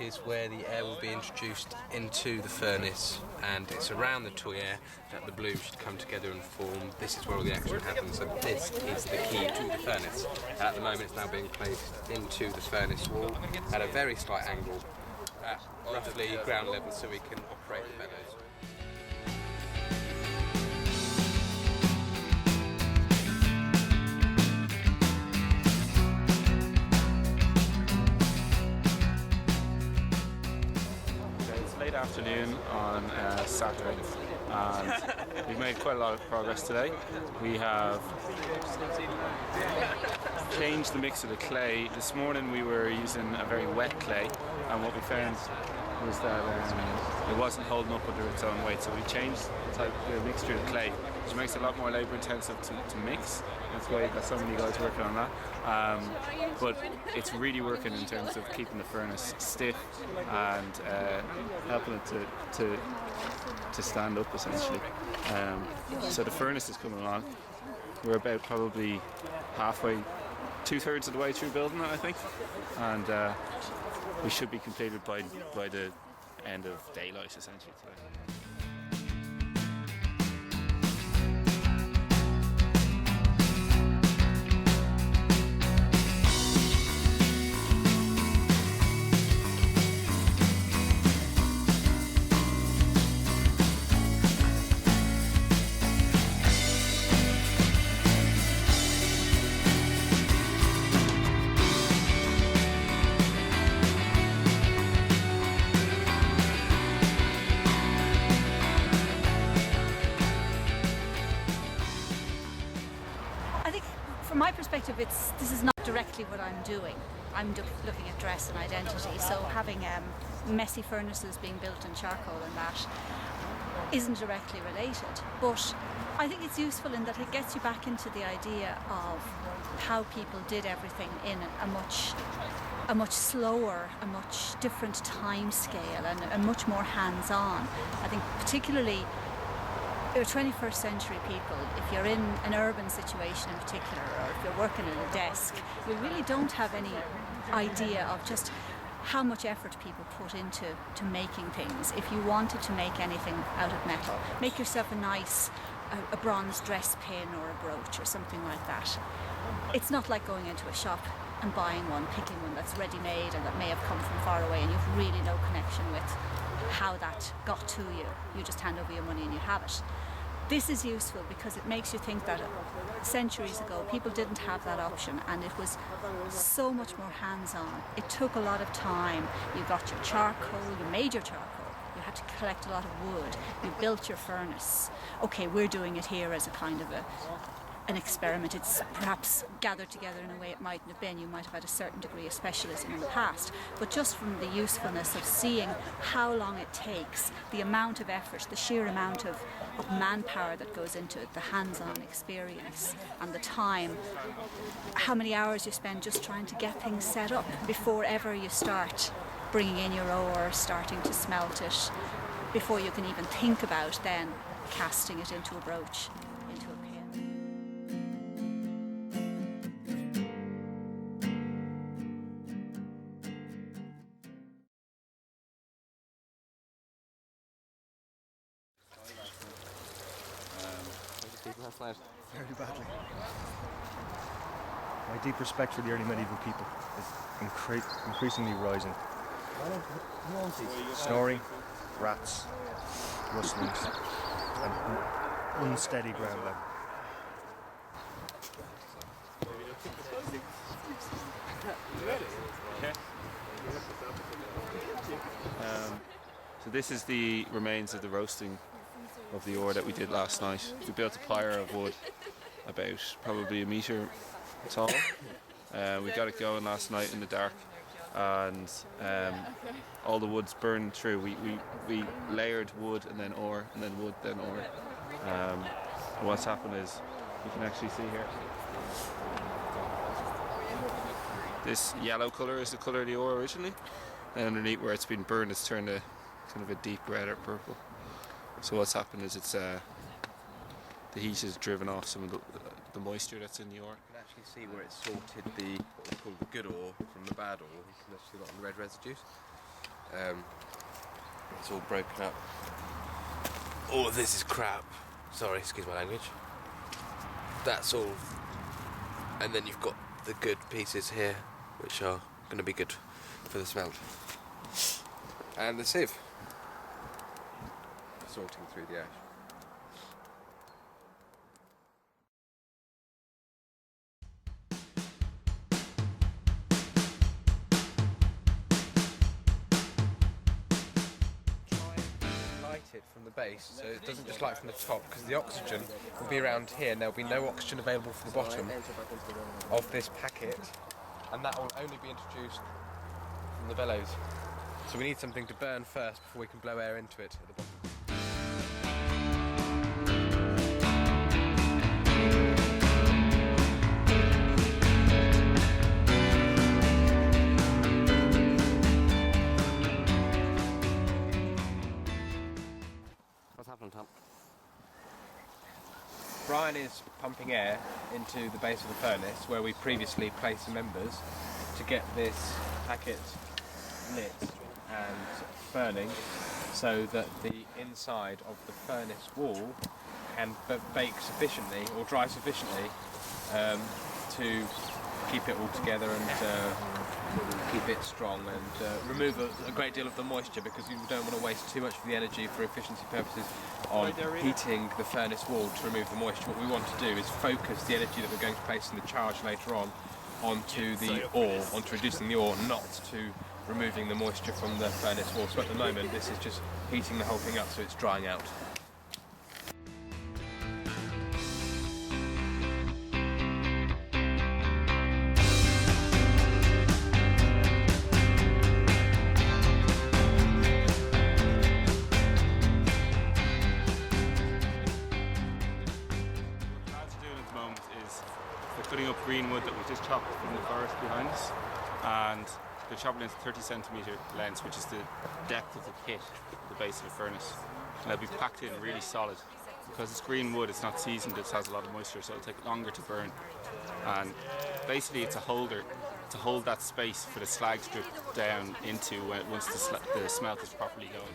is where the air will be introduced into the furnace, and it's around the tuyere that the bloom should come together and form. This is where all the action happens, and this is the key to the furnace. And at the moment it's now being placed into the furnace wall at a very slight angle at roughly ground level so we can operate the bellows. Late afternoon on Saturday, and we've made quite a lot of progress today. We have changed the mix of the clay. This morning we were using a very wet clay, and what we found was that it wasn't holding up under its own weight, so we changed the mixture of clay, which makes it a lot more labour intensive to mix. That's why we've got so many guys working on that. But it's really working in terms of keeping the furnace stiff and helping it to stand up essentially. So the furnace is coming along. We're about probably halfway, 2/3 of the way through building it, I think, and we should be completed by the end of daylight essentially today. From my perspective, this is not directly what I'm doing. I'm looking at dress and identity, so having messy furnaces being built in charcoal and that isn't directly related. But I think it's useful in that it gets you back into the idea of how people did everything in a much slower, a much different time scale, and a much more hands-on. I think particularly you're 21st century people, if you're in an urban situation in particular, or if you're working at a desk, you really don't have any idea of just how much effort people put into making things. If you wanted to make anything out of metal, make yourself a bronze dress pin or a brooch or something like that. It's not like going into a shop and buying one, picking one that's ready-made and that may have come from far away and you've really no connection with how that got to you. You just hand over your money and you have it. This is useful because it makes you think that centuries ago people didn't have that option, and it was so much more hands-on. It took a lot of time. You got your charcoal, you made your charcoal, you had to collect a lot of wood, you built your furnace. Okay, we're doing it here as a kind of an experiment. It's perhaps gathered together in a way it mightn't have been. You might have had a certain degree of specialism in the past, but just from the usefulness of seeing how long it takes, the amount of effort, the sheer amount of manpower that goes into it, the hands-on experience and the time, how many hours you spend just trying to get things set up before ever you start bringing in your ore, starting to smelt it, before you can even think about then casting it into a brooch, into a pin. Very badly. My deep respect for the early medieval people is increasingly rising. Snoring, rats, rustlings, and unsteady ground level. So this is the remains of the roasting of the ore that we did last night. We built a pyre of wood about probably a metre tall. We got it going last night in the dark, and all the wood's burned through. We layered wood and then ore, and then wood, then ore. And what's happened is, you can actually see here, this yellow colour is the colour of the ore originally, and underneath where it's been burned it's turned a kind of a deep red or purple. So what's happened is it's the heat has driven off some of the moisture that's in the ore. You can actually see where it's sorted what we call the good ore from the bad ore. You can actually see a lot of the red residues. It's all broken up. All of this is crap. Sorry, excuse my language. That's all. And then you've got the good pieces here, which are going to be good for the smelt. And the sieve. Sorting through the ash. It from the base, so it doesn't just light from the top, because the oxygen will be around here and there'll be no oxygen available for the bottom of this packet, and that will only be introduced from the bellows. So we need something to burn first before we can blow air into it at the bottom. What's happening, Tom? Brian is pumping air into the base of the furnace where we previously placed the members to get this packet lit and burning, so that the inside of the furnace wall can bake sufficiently or dry sufficiently to keep it all together and keep it strong and remove a great deal of the moisture, because you don't want to waste too much of the energy for efficiency purposes on heating the furnace wall to remove the moisture. What we want to do is focus the energy that we're going to place in the charge later on onto the ore, onto reducing the ore, not to removing the moisture from the furnace wall. So at the moment this is just heating the whole thing up so it's drying out. Cutting up green wood that we just chopped from the forest behind us, and they're chopping into 30 centimetre lengths, which is the depth of the pit at the base of the furnace, and they'll be packed in really solid. Because it's green wood, it's not seasoned, it has a lot of moisture, so it'll take longer to burn. And basically it's a holder to hold that space for the slag to drip down into once the smelt is properly going.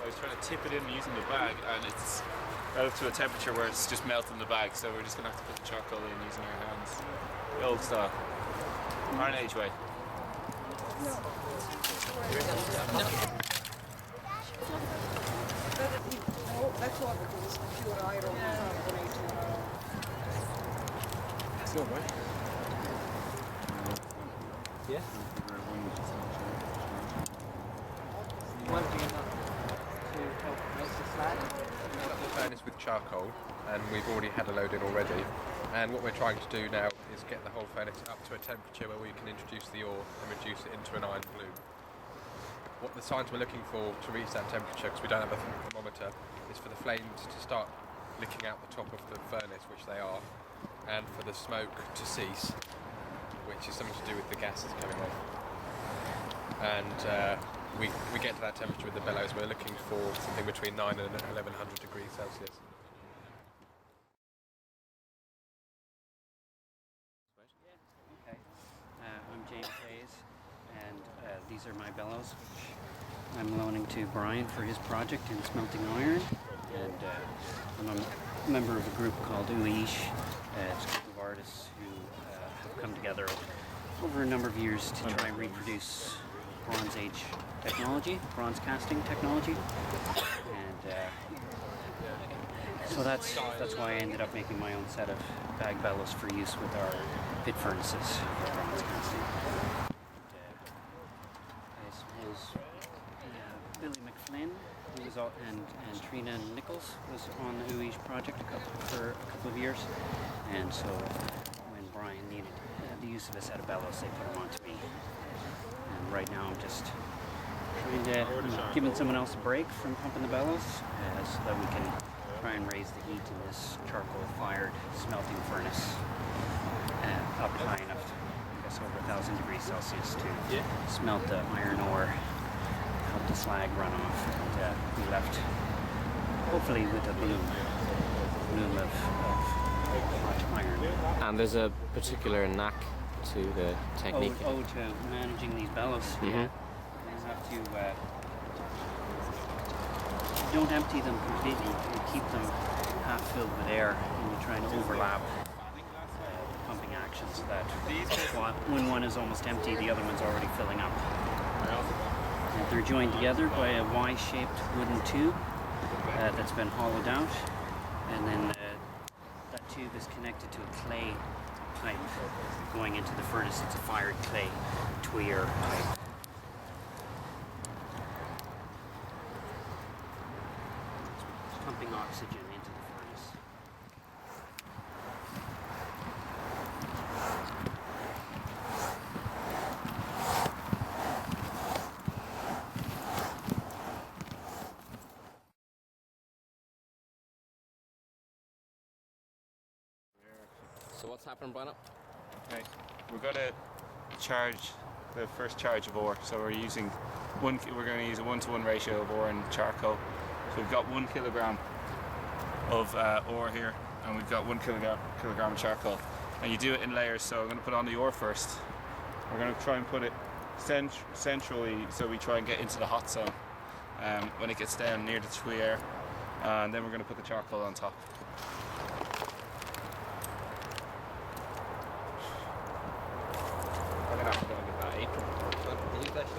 I was trying to tip it in using the bag, and it's out to a temperature where it's just melting the bag, so we're just going to have to put the charcoal in using our hands. The old style. Iron Age way. Still, right? Yeah? The furnace with charcoal, and we've already had a load in already, and what we're trying to do now is get the whole furnace up to a temperature where we can introduce the ore and reduce it into an iron bloom. What the signs we're looking for to reach that temperature, because we don't have a thermometer, is for the flames to start licking out the top of the furnace, which they are, and for the smoke to cease, which is something to do with the gases coming off. And we get to that temperature with the bellows. We're looking for something between 9 and 1100 degrees Celsius. Okay. I'm James Hayes, and these are my bellows, which I'm loaning to Brian for his project in smelting iron. And I'm a member of a group called Uish. It's a group of artists who have come together over a number of years to try and reproduce Bronze Age technology, bronze casting technology, and so that's why I ended up making my own set of bag bellows for use with our pit furnaces for bronze casting. I suppose Billy McFlynn, who was and Trina Nichols was on the Uish project for a couple of years, and so when Brian needed the use of a set of bellows, they put them onto me. And right now I'm just Giving someone else a break from pumping the bellows so that we can try and raise the heat in this charcoal-fired smelting furnace up high enough, I guess over 1,000 degrees Celsius to smelt the iron ore, help the slag run off, and be left hopefully with a bloom of hot iron. And there's a particular knack to the technique. To managing these bellows. Mm-hmm. Yeah. You have to don't empty them completely. You keep them half filled with air, and you try and overlap the pumping action so that when one is almost empty, the other one's already filling up. And they're joined together by a Y-shaped wooden tube that's been hollowed out, and then that tube is connected to a clay pipe going into the furnace. It's a fired clay tuyer pipe. Pumping oxygen into the furnace. So what's happening, Brian? Okay, we're going to charge the first charge of ore. So we're going to use a 1-to-1 ratio of ore and charcoal. So we've got 1 kilogram of ore here, and we've got 1 kilogram of charcoal. And you do it in layers. So I'm going to put on the ore first. We're going to try and put it centrally, so we try and get into the hot zone when it gets down near the tuyer, and then we're going to put the charcoal on top. I'm gonna have to go and get that apron. Can you use that shot?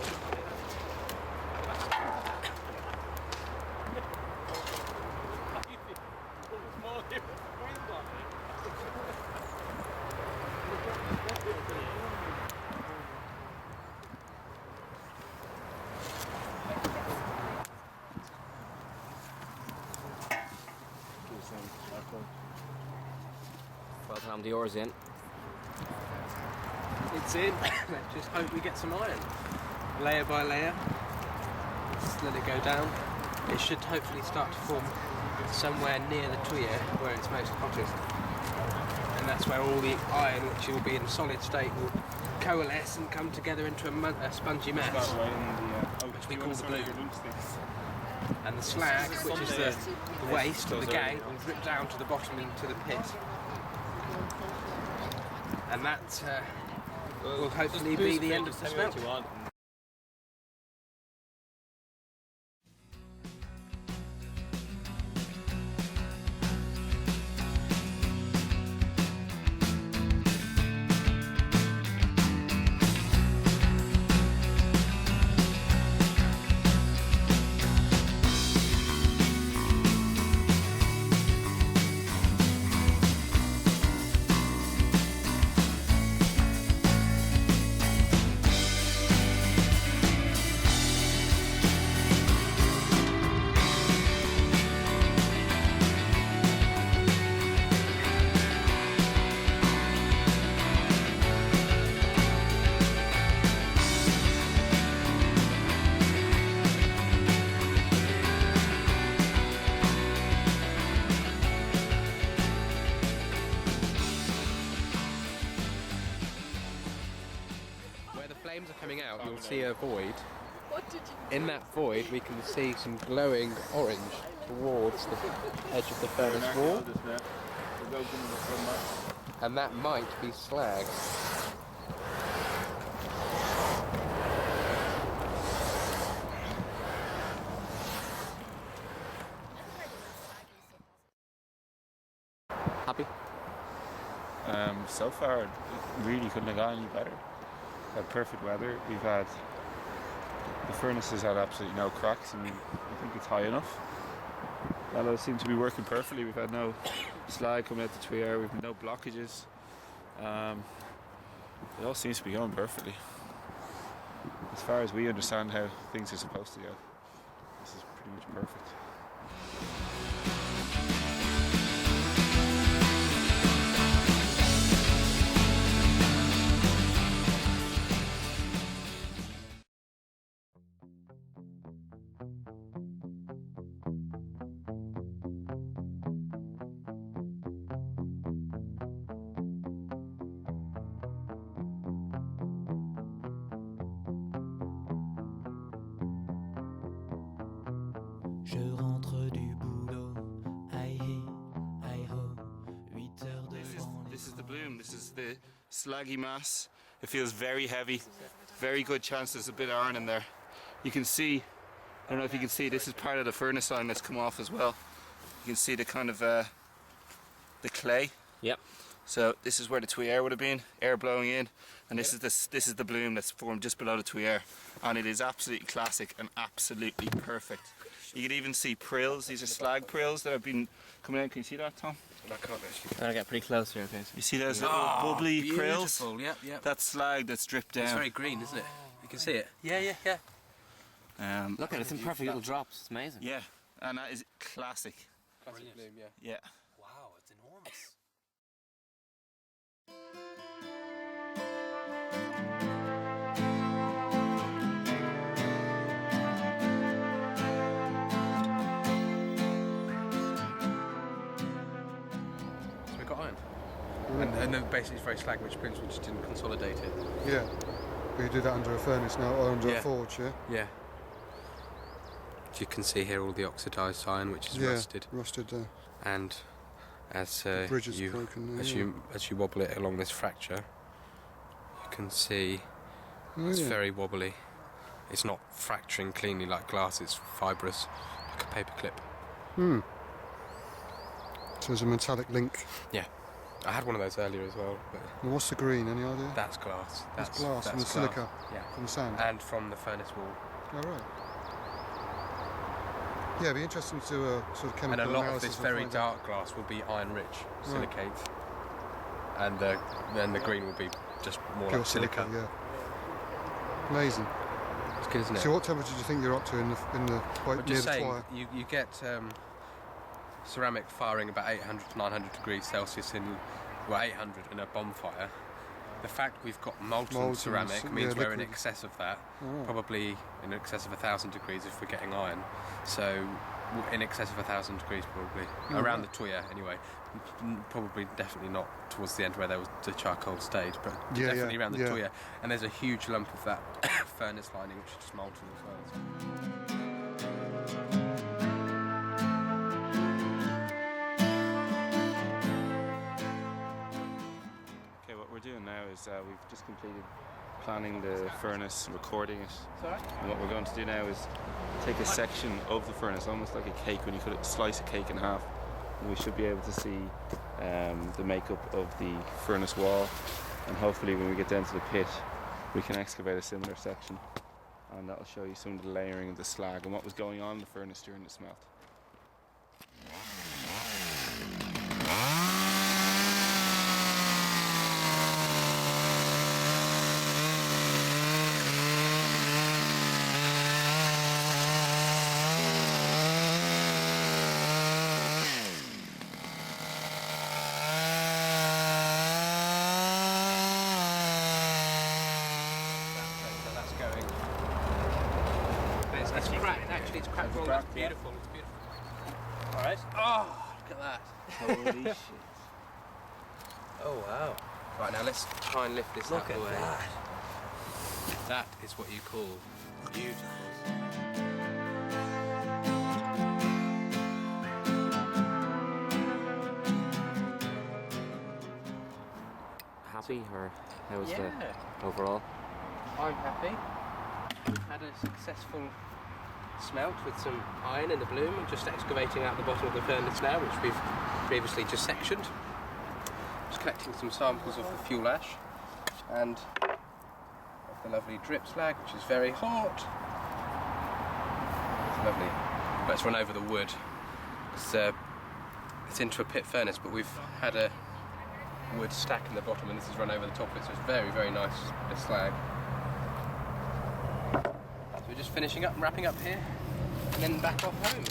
Well, Tom, the ore's in. It's in. Let's just hope we get some iron. Layer by layer. Just let it go down. It should hopefully start to form somewhere near the tuyer where it's most hottest. And that's where all the iron, which will be in solid state, will coalesce and come together into a spongy mess, which we call the bloom. And the slag, which is the waste of the gang, will drip down to the bottom into the pit. And that will hopefully be the end of the smelt. Flames are coming out, you'll see a void. In that void we can see some glowing orange towards the edge of the furnace wall. And that might be slag. Happy? So far, it really couldn't have gone any better. Had perfect weather. The furnace has had absolutely no cracks, and I think it's high enough. Bellows seem to be working perfectly. We've had no slag coming out the tuyer. We've had no blockages. It all seems to be going perfectly. As far as we understand how things are supposed to go, this is pretty much perfect. This is the bloom. This is the slaggy mass. It feels very heavy. Very good chance there's a bit of iron in there. You can see, I don't know if you can see, this is part of the furnace line that's come off as well. You can see the kind of the clay. Yep. So this is where the tuyere would have been, air blowing in, and this is the bloom that's formed just below the tuyere, and it is absolutely classic and absolutely perfect. You can even see prills. These are slag prills that have been coming out. Can you see that, Tom? I can't actually. I'm gonna get pretty close here, okay? You see those little bubbly prills? Beautiful. Yep, yep. That's slag that's dripped down. It's very green, isn't it? You can see it. Yeah. Look at it, it's in perfect little drops. It's amazing. Yeah, and that is classic. Classic bloom, yeah. Yeah. Wow, it's enormous. So we've got iron. And then basically it's very slag rich prints, we just didn't consolidate it. Yeah. But you do that under a furnace now, or under Yeah. a forge, yeah? Yeah. You can see here all the oxidised iron which is rusted, rusted. and as bridge is you broken, as yeah. you wobble it along this fracture, you can see it's yeah. very wobbly. It's not fracturing cleanly like glass; it's fibrous, like a paperclip. So there's a metallic link. Yeah, I had one of those earlier as well. But And what's the green? Any idea? that's glass. That's glass that's from the glass. silica, Yeah, from the sand. and from the furnace wall. Oh, right. Yeah, it'd be interesting to do a sort of chemical And a lot of analysis this and very find out. dark glass will be iron-rich silicate, and then the green will be just more Pure like silica. Yeah. Amazing. It's good, isn't it? So what temperature do you think you're up to in the quite I'm near just the saying, twire? you get ceramic firing about 800 to 900 degrees Celsius in, 800 in a bonfire. The fact we've got molten ceramic means we're in liquid. excess of that, Oh. probably in excess of 1,000 degrees if we're getting iron. So in excess of 1,000 degrees probably, around the tuyere anyway. Probably definitely not towards the end where there was the charcoal stayed, but Yeah, definitely yeah, around the yeah. tuyere. And there's a huge lump of that furnace lining which is just molten as well. Okay, what we're doing now is we've just completed planning the furnace, recording it. And what we're going to do now is take a section of the furnace, almost like a cake when you could slice a cake in half. And we should be able to see the makeup of the furnace wall. And hopefully when we get down to the pit, we can excavate a similar section. And that'll show you some of the layering of the slag and what was going on in the furnace during the smelt. So that's going. It's cracked. Actually, it's cracked. Well, that's beautiful. It's beautiful. All right. Oh, look at that. Holy shit. Oh wow. Right, now let's try and lift this out of the way. That is what you call beautiful. Happy, or how was Yeah. the overall? I'm happy. We've had a successful smelt with some iron in the bloom. I'm just excavating out the bottom of the furnace now, which we've previously just sectioned. Just collecting some samples of the fuel ash and of the lovely drip slag, which is very hot. It's lovely. Let's run over the wood. It's into a pit furnace, but we've had a wood stack in the bottom, and this has run over the top of it, so it's very, very nice bit of slag. So we're just finishing up and wrapping up here, and then back off home.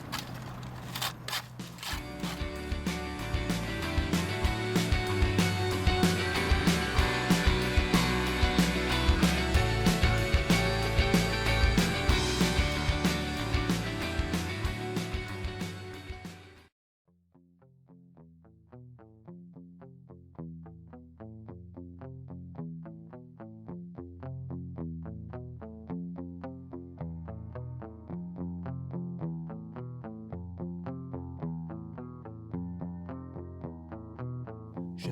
Je